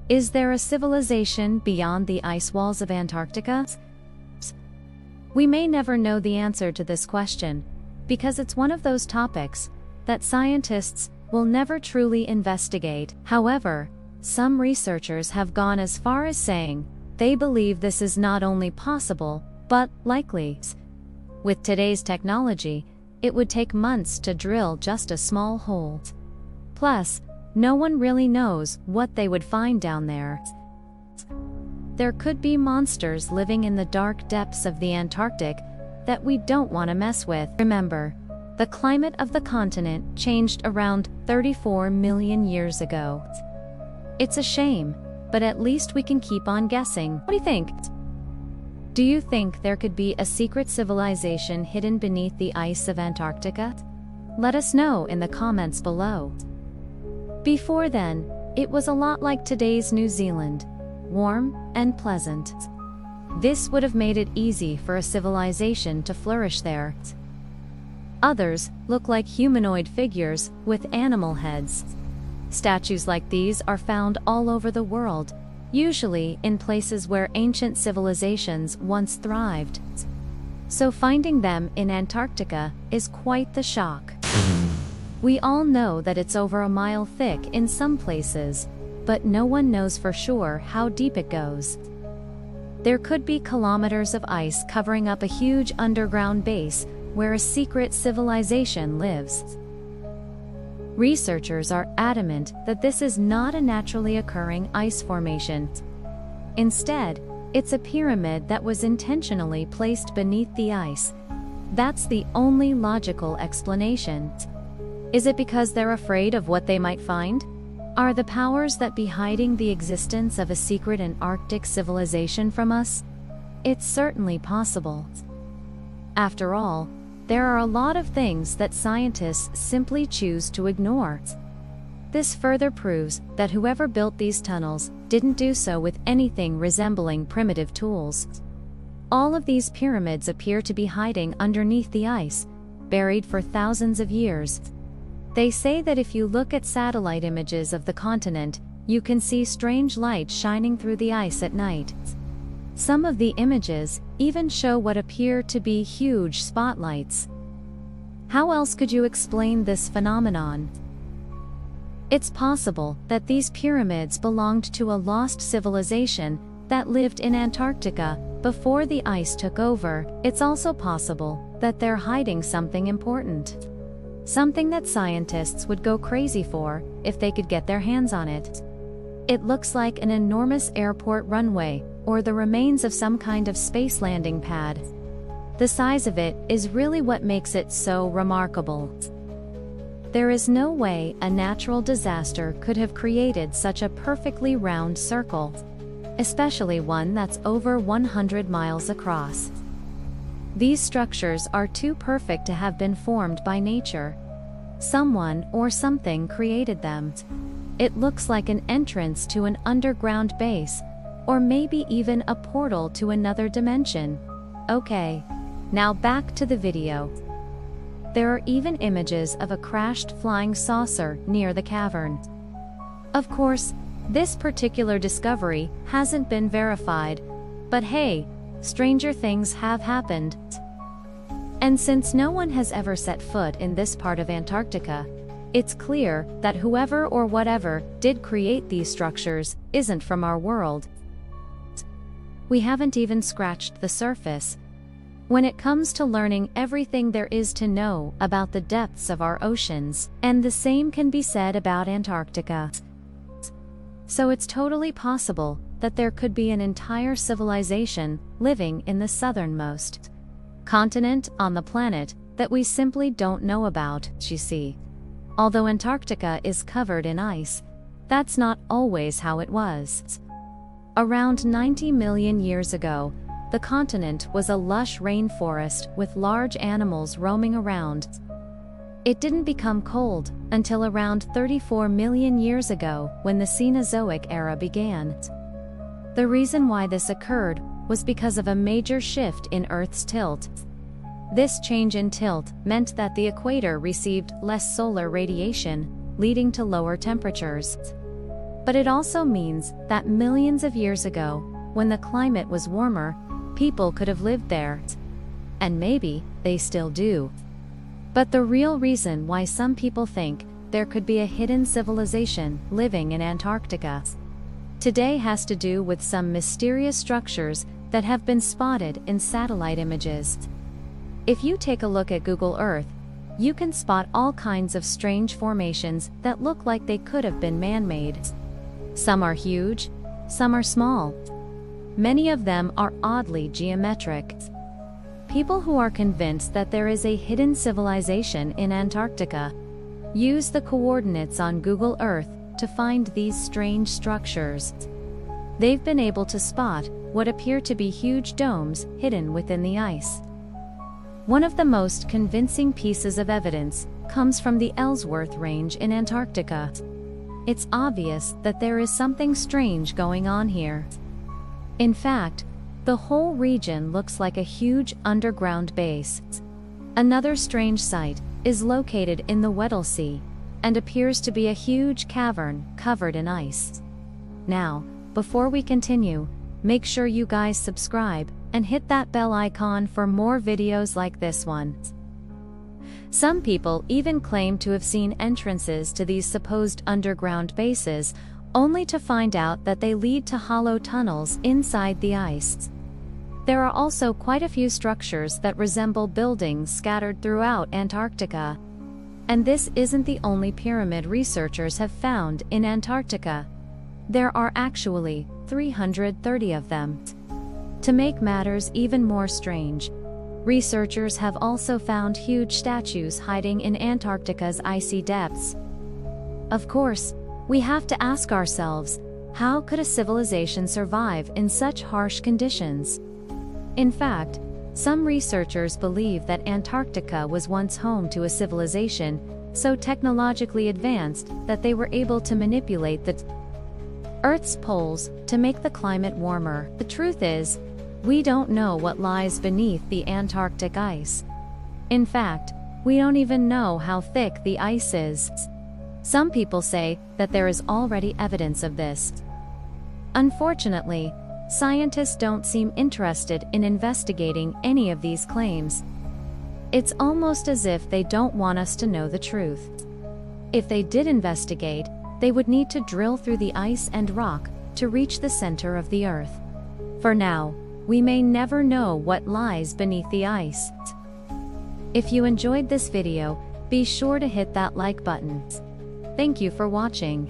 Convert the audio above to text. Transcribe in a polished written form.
Is there a civilization beyond the ice walls of Antarctica? We may never know the answer to this question, because it's one of those topics that scientists will never truly investigate. However, some researchers have gone as far as saying they believe this is not only possible, but likely. With today's technology, it would take months to drill just a small hole. Plus, no one really knows what they would find down there. There could be monsters living in the dark depths of the Antarctic that we don't want to mess with. Remember, the climate of the continent changed around 34 million years ago. It's a shame, but at least we can keep on guessing. What do you think? Do you think there could be a secret civilization hidden beneath the ice of Antarctica? Let us know in the comments below. Before then, it was a lot like today's New Zealand, warm and pleasant. This would have made it easy for a civilization to flourish there. Others look like humanoid figures with animal heads. Statues like these are found all over the world, usually in places where ancient civilizations once thrived. So finding them in Antarctica is quite the shock. We all know that it's over a mile thick in some places, but no one knows for sure how deep it goes. There could be kilometers of ice covering up a huge underground base where a secret civilization lives. Researchers are adamant that this is not a naturally occurring ice formation. Instead, it's a pyramid that was intentionally placed beneath the ice. That's the only logical explanation. Is it because they're afraid of what they might find? Are the powers that be hiding the existence of a secret Antarctic civilization from us? It's certainly possible. After all, there are a lot of things that scientists simply choose to ignore. This further proves that whoever built these tunnels didn't do so with anything resembling primitive tools. All of these pyramids appear to be hiding underneath the ice, buried for thousands of years. They say that if you look at satellite images of the continent, you can see strange light shining through the ice at night. Some of the images even show what appear to be huge spotlights. How else could you explain this phenomenon? It's possible that these pyramids belonged to a lost civilization that lived in Antarctica before the ice took over. It's also possible that they're hiding something important. Something that scientists would go crazy for if they could get their hands on it. It looks like an enormous airport runway or the remains of some kind of space landing pad. The size of it is really what makes it so remarkable. There is no way a natural disaster could have created such a perfectly round circle, especially one that's over 100 miles across. These structures are too perfect to have been formed by nature. Someone or something created them. It looks like an entrance to an underground base, or maybe even a portal to another dimension. Okay, now back to the video. There are even images of a crashed flying saucer near the cavern. Of course, this particular discovery hasn't been verified, but hey, stranger things have happened. And since no one has ever set foot in this part of Antarctica, it's clear that whoever or whatever did create these structures isn't from our world. We haven't even scratched the surface when it comes to learning everything there is to know about the depths of our oceans, and the same can be said about Antarctica. So it's totally possible that there could be an entire civilization living in the southernmost continent on the planet that we simply don't know about. You see, although Antarctica is covered in ice, that's not always how it was. Around 90 million years ago, the continent was a lush rainforest with large animals roaming around. It didn't become cold until around 34 million years ago when the Cenozoic era began. The reason why this occurred was because of a major shift in Earth's tilt. This change in tilt meant that the equator received less solar radiation, leading to lower temperatures. But it also means that millions of years ago, when the climate was warmer, people could have lived there. And maybe they still do. But the real reason why some people think there could be a hidden civilization living in Antarctica today has to do with some mysterious structures that have been spotted in satellite images. If you take a look at Google Earth, you can spot all kinds of strange formations that look like they could have been man-made. Some are huge, some are small. Many of them are oddly geometric. People who are convinced that there is a hidden civilization in Antarctica use the coordinates on Google Earth to find these strange structures. They've been able to spot what appear to be huge domes hidden within the ice. One of the most convincing pieces of evidence comes from the Ellsworth Range in Antarctica. It's obvious that there is something strange going on here. In fact, the whole region looks like a huge underground base. Another strange site is located in the Weddell Sea and appears to be a huge cavern covered in ice. Now, before we continue, make sure you guys subscribe and hit that bell icon for more videos like this one. Some people even claim to have seen entrances to these supposed underground bases, only to find out that they lead to hollow tunnels inside the ice. There are also quite a few structures that resemble buildings scattered throughout Antarctica. And this isn't the only pyramid researchers have found in Antarctica. There are actually 330 of them. To make matters even more strange, researchers have also found huge statues hiding in Antarctica's icy depths. Of course, we have to ask ourselves, how could a civilization survive in such harsh conditions? In fact, some researchers believe that Antarctica was once home to a civilization so technologically advanced that they were able to manipulate the Earth's poles to make the climate warmer. The truth is, we don't know what lies beneath the Antarctic ice. In fact, we don't even know how thick the ice is. Some people say that there is already evidence of this. Unfortunately, scientists don't seem interested in investigating any of these claims. It's almost as if they don't want us to know the truth. If they did investigate, they would need to drill through the ice and rock to reach the center of the Earth. For now, we may never know what lies beneath the ice. If you enjoyed this video, be sure to hit that like button. Thank you for watching.